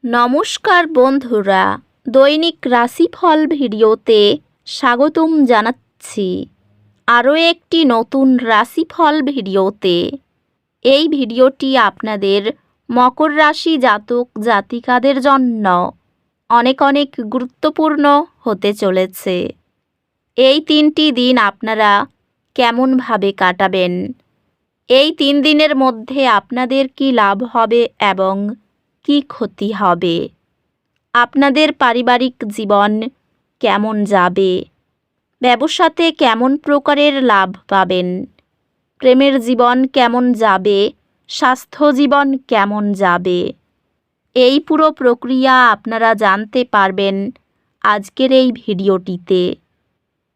নমস্কার বন্ধুরা, দৈনিক রাশিফল ভিডিওতে স্বাগতম জানাচ্ছি আরও একটি নতুন রাশিফল ভিডিওতে। এই ভিডিওটি আপনাদের মকর রাশি জাতক জাতিকাদের জন্য অনেক অনেক গুরুত্বপূর্ণ হতে চলেছে। এই 3টি দিন আপনারা কেমনভাবে কাটাবেন, এই 3 দিনের মধ্যে আপনাদের কি লাভ হবে এবং কি ক্ষতি হবে, আপনাদের পারিবারিক জীবন কেমন যাবে, ব্যবসাতে কেমন প্রকারের লাভ পাবেন, প্রেমের জীবন কেমন যাবে, স্বাস্থ্য জীবন কেমন যাবে, এই পুরো প্রক্রিয়া আপনারা জানতে পারবেন আজকের এই ভিডিওটিতে।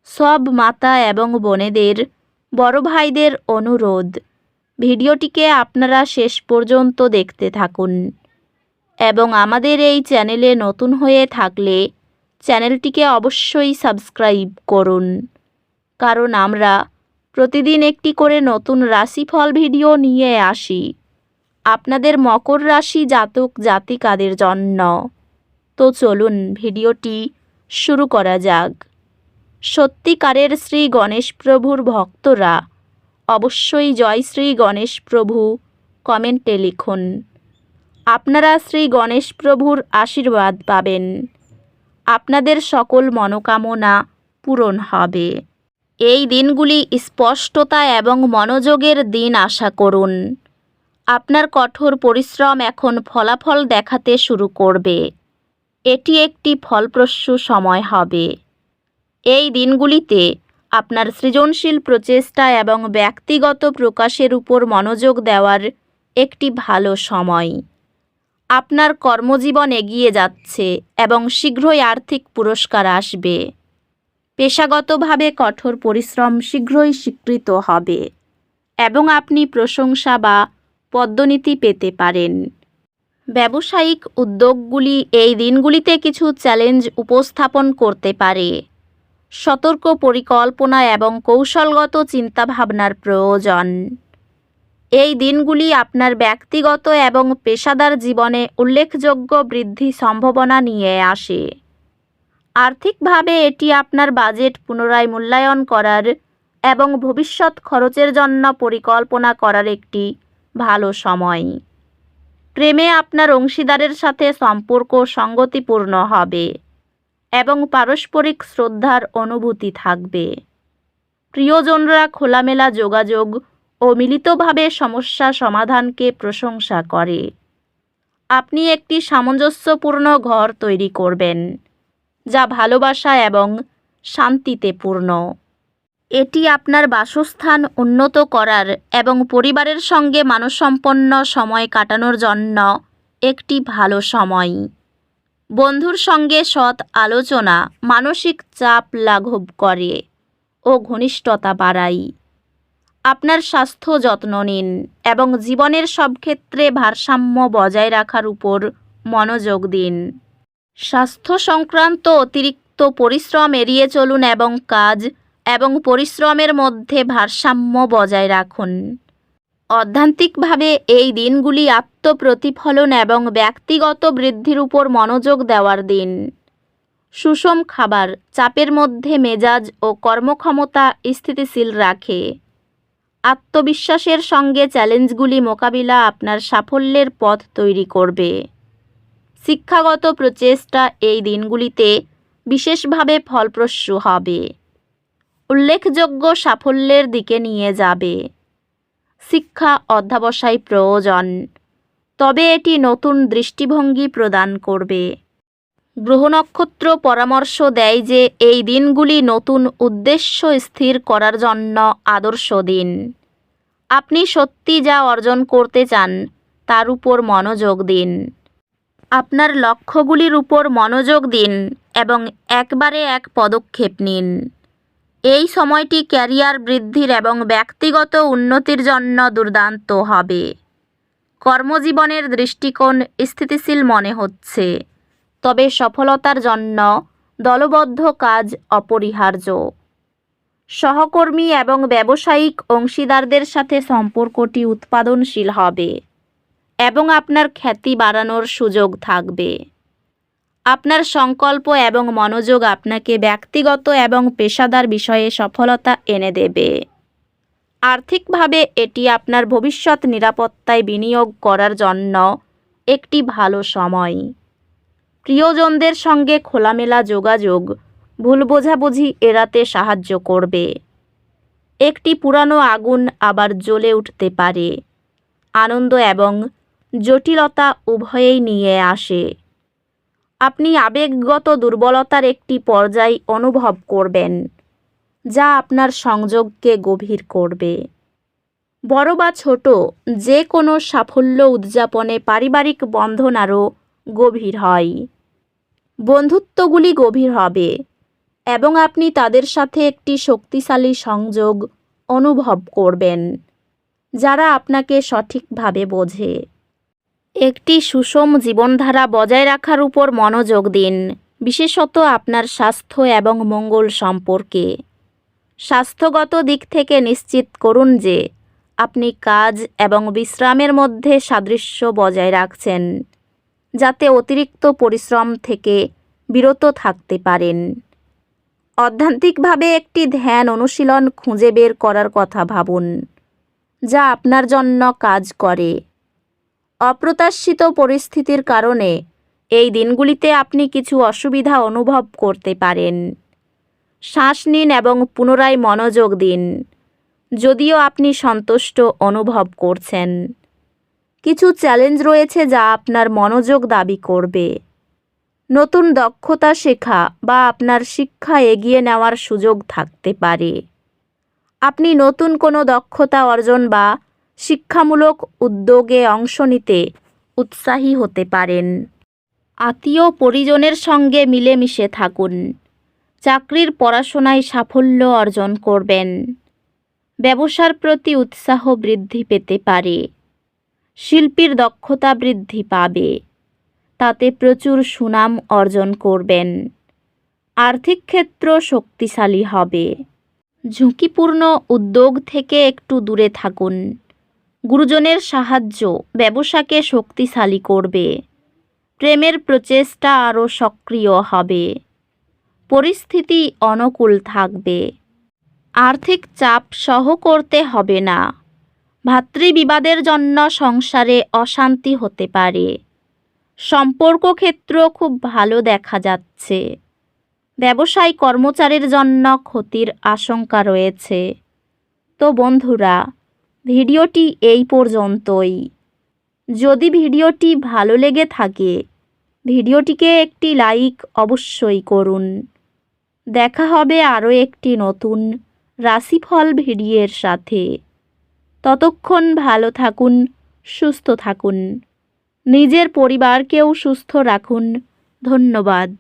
সব মাতা এবং বোনেদের, বড় ভাইদের অনুরোধ, ভিডিওটিকে আপনারা শেষ পর্যন্ত দেখতে থাকুন এবং আমাদের এই চ্যানেলে নতুন হয়ে থাকলে চ্যানেলটিকে অবশ্যই সাবস্ক্রাইব করুন, কারণ আমরা প্রতিদিন একটি করে নতুন রাশিফল ভিডিও নিয়ে আসি আপনাদের মকর রাশি জাতক জাতিকাদের জন্য। তো চলুন ভিডিওটি শুরু করা যাক। সত্যিকারের শ্রী গণেশ প্রভুর ভক্তরা অবশ্যই জয় শ্রী গণেশ প্রভু কমেন্টে লিখুন। আপনারা শ্রী গণেশ প্রভুর আশীর্বাদ পাবেন, আপনাদের সকল মনোকামনা পূরণ হবে। এই দিনগুলি স্পষ্টতা এবং মনোযোগের দিন আশা করুন। আপনার কঠোর পরিশ্রম এখন ফলাফল দেখাতে শুরু করবে। এটি একটি ফলপ্রসূ সময় হবে। এই দিনগুলিতে আপনার সৃজনশীল প্রচেষ্টা এবং ব্যক্তিগত প্রকাশের উপর মনোযোগ দেওয়ার একটি ভালো সময়। আপনার কর্মজীবন এগিয়ে যাচ্ছে এবং শীঘ্রই আর্থিক পুরস্কার আসবে। পেশাগতভাবে কঠোর পরিশ্রম শীঘ্রই স্বীকৃত হবে এবং আপনি প্রশংসা বা পদোন্নতি পেতে পারেন। ব্যবসায়িক উদ্যোগগুলি এই দিনগুলিতে কিছু চ্যালেঞ্জ উপস্থাপন করতে পারে। সতর্ক পরিকল্পনা এবং কৌশলগত চিন্তাভাবনার প্রয়োজন। এই দিনগুলি আপনার ব্যক্তিগত এবং পেশাদার জীবনে উল্লেখযোগ্য বৃদ্ধি সম্ভাবনা নিয়ে আসে। আর্থিকভাবে এটি আপনার বাজেট পুনরায় মূল্যায়ন করার এবং ভবিষ্যৎ খরচের জন্য পরিকল্পনা করার একটি ভালো সময়। প্রেমে আপনার অংশীদারের সাথে সম্পর্ক সঙ্গতিপূর্ণ হবে এবং পারস্পরিক শ্রদ্ধার অনুভূতি থাকবে। প্রিয়জনরা খোলামেলা যোগাযোগ ও মিলিতভাবে সমস্যা সমাধানকে প্রশংসা করে। আপনি একটি সামঞ্জস্যপূর্ণ ঘর তৈরি করবেন, যা ভালোবাসা এবং শান্তিতে পূর্ণ। এটি আপনার বাসস্থান উন্নত করার এবং পরিবারের সঙ্গে মানসম্পন্ন সময় কাটানোর জন্য একটি ভালো সময়। বন্ধুর সঙ্গে সৎ আলোচনা মানসিক চাপ লাঘব করে ও ঘনিষ্ঠতা বাড়ায়। আপনার স্বাস্থ্য যত্ন নিন এবং জীবনের সব ক্ষেত্রে ভারসাম্য বজায় রাখার উপর মনোযোগ দিন। স্বাস্থ্য সংক্রান্ত অতিরিক্ত পরিশ্রম এড়িয়ে চলুন এবং কাজ এবং পরিশ্রমের মধ্যে ভারসাম্য বজায় রাখুন। অধ্যাত্মিকভাবে এই দিনগুলি আত্মপ্রতিফলন এবং ব্যক্তিগত বৃদ্ধির উপর মনোযোগ দেওয়ার দিন। সুষম খাবার চাপের মধ্যে মেজাজ ও কর্মক্ষমতা স্থিতিশীল রাখে। আত্মবিশ্বাসের সঙ্গে চ্যালেঞ্জগুলি মোকাবিলা আপনার সাফল্যের পথ তৈরি করবে। শিক্ষাগত প্রচেষ্টা এই দিনগুলিতে বিশেষভাবে ফলপ্রসূ হবে, উল্লেখযোগ্য সাফল্যের দিকে নিয়ে যাবে। শিক্ষা অধ্যবসায় প্রয়োজন, তবে এটি নতুন দৃষ্টিভঙ্গি প্রদান করবে। গ্রহ নক্ষত্র পরামর্শ দেয় যে এই দিনগুলি নতুন উদ্দেশ্য স্থির করার জন্য আদর্শ দিন। আপনি সত্যি যা অর্জন করতে চান তার উপর মনোযোগ দিন। আপনার লক্ষ্যগুলির উপর মনোযোগ দিন এবং একবারে এক পদক্ষেপ নিন। এই সময়টি ক্যারিয়ার বৃদ্ধির এবং ব্যক্তিগত উন্নতির জন্য দুর্দান্ত হবে। কর্মজীবনের দৃষ্টিকোণ স্থিতিশীল মনে হচ্ছে, তবে সফলতার জন্য দলবদ্ধ কাজ অপরিহার্য। সহকর্মী এবং ব্যবসায়িক অংশীদারদের সাথে সম্পর্কটি উৎপাদনশীল হবে এবং আপনার খ্যাতি বাড়ানোর সুযোগ থাকবে। আপনার সংকল্প এবং মনোযোগ আপনাকে ব্যক্তিগত এবং পেশাদার বিষয়ে সফলতা এনে দেবে। আর্থিকভাবে এটি আপনার ভবিষ্যৎ নিরাপত্তায় বিনিয়োগ করার জন্য একটি ভালো সময়। প্রিয়জনদের সঙ্গে খোলামেলা যোগাযোগ ভুল বোঝাবুঝি এড়াতে সাহায্য করবে। একটি পুরানো আগুন আবার জ্বলে উঠতে পারে। আনন্দ এবং জটিলতা উভয়েই নিয়ে আসে। আপনি আবেগগত দুর্বলতার একটি পর্যায় অনুভব করবেন, যা আপনার সংযোগকে গভীর করবে। বড় বা ছোট যে কোনো সাফল্য উদযাপনে পারিবারিক বন্ধন আরও গভীর হয়। বন্ধুত্বগুলি গভীর হবে এবং আপনি তাদের সাথে একটি শক্তিশালী সংযোগ অনুভব করবেন, যারা আপনাকে সঠিকভাবে বোঝে। একটি সুষম জীবনধারা বজায় রাখার উপর মনোযোগ দিন, বিশেষত আপনার স্বাস্থ্য এবং মঙ্গল সম্পর্কে। স্বাস্থ্যগত দিক থেকে নিশ্চিত করুন যে আপনি কাজ এবং বিশ্রামের মধ্যে সাদৃশ্য বজায় রাখছেন, যাতে অতিরিক্ত পরিশ্রম থেকে বিরত থাকতে পারেন। অধ্যাত্মিকভাবে একটি ধ্যান অনুশীলন খুঁজে বের করার কথা ভাবুন, যা আপনার জন্য কাজ করে। অপ্রত্যাশিত পরিস্থিতির কারণে এই দিনগুলিতে আপনি কিছু অসুবিধা অনুভব করতে পারেন। শ্বাস নিন এবং পুনরায় মনোযোগ দিন। যদিও আপনি সন্তুষ্ট অনুভব করছেন, কিছু চ্যালেঞ্জ রয়েছে যা আপনার মনোযোগ দাবি করবে। নতুন দক্ষতা শেখা বা আপনার শিক্ষা এগিয়ে নেওয়ার সুযোগ থাকতে পারে। আপনি নতুন কোনো দক্ষতা অর্জন বা শিক্ষামূলক উদ্যোগে অংশ নিতে উৎসাহী হতে পারেন। আত্মীয় পরিজনের সঙ্গে মিলেমিশে থাকুন। চাকরির পড়াশোনায় সাফল্য অর্জন করবেন। ব্যবসার প্রতি উৎসাহ বৃদ্ধি পেতে পারে। শিল্পীর দক্ষতা বৃদ্ধি পাবে, তাতে প্রচুর সুনাম অর্জন করবেন। আর্থিক ক্ষেত্র শক্তিশালী হবে। ঝুঁকিপূর্ণ উদ্যোগ থেকে একটু দূরে থাকুন। গুরুজনের সাহায্য ব্যবসাকে শক্তিশালী করবে। প্রেমের প্রচেষ্টা আরও সক্রিয় হবে। পরিস্থিতি অনুকূল থাকবে। আর্থিক চাপ সহ করতে হবে না। ভাতৃবিবাদের জন্য সংসারে অশান্তি হতে পারে। সম্পর্ক ক্ষেত্র খুব ভালো দেখা যাচ্ছে। ব্যবসায় কর্মচারীর জন্য ক্ষতির আশঙ্কা রয়েছে। তো বন্ধুরা, ভিডিওটি এই পর্যন্তই। যদি ভিডিওটি ভালো লেগে থাকে, ভিডিওটিকে একটি লাইক অবশ্যই করুন। দেখা হবে আরও একটি নতুন রাশিফল ভিডিওর সাথে। ততক্ষণ ভালো থাকুন, সুস্থ থাকুন। নিজের পরিবারকেও সুস্থ রাখুন। ধন্যবাদ।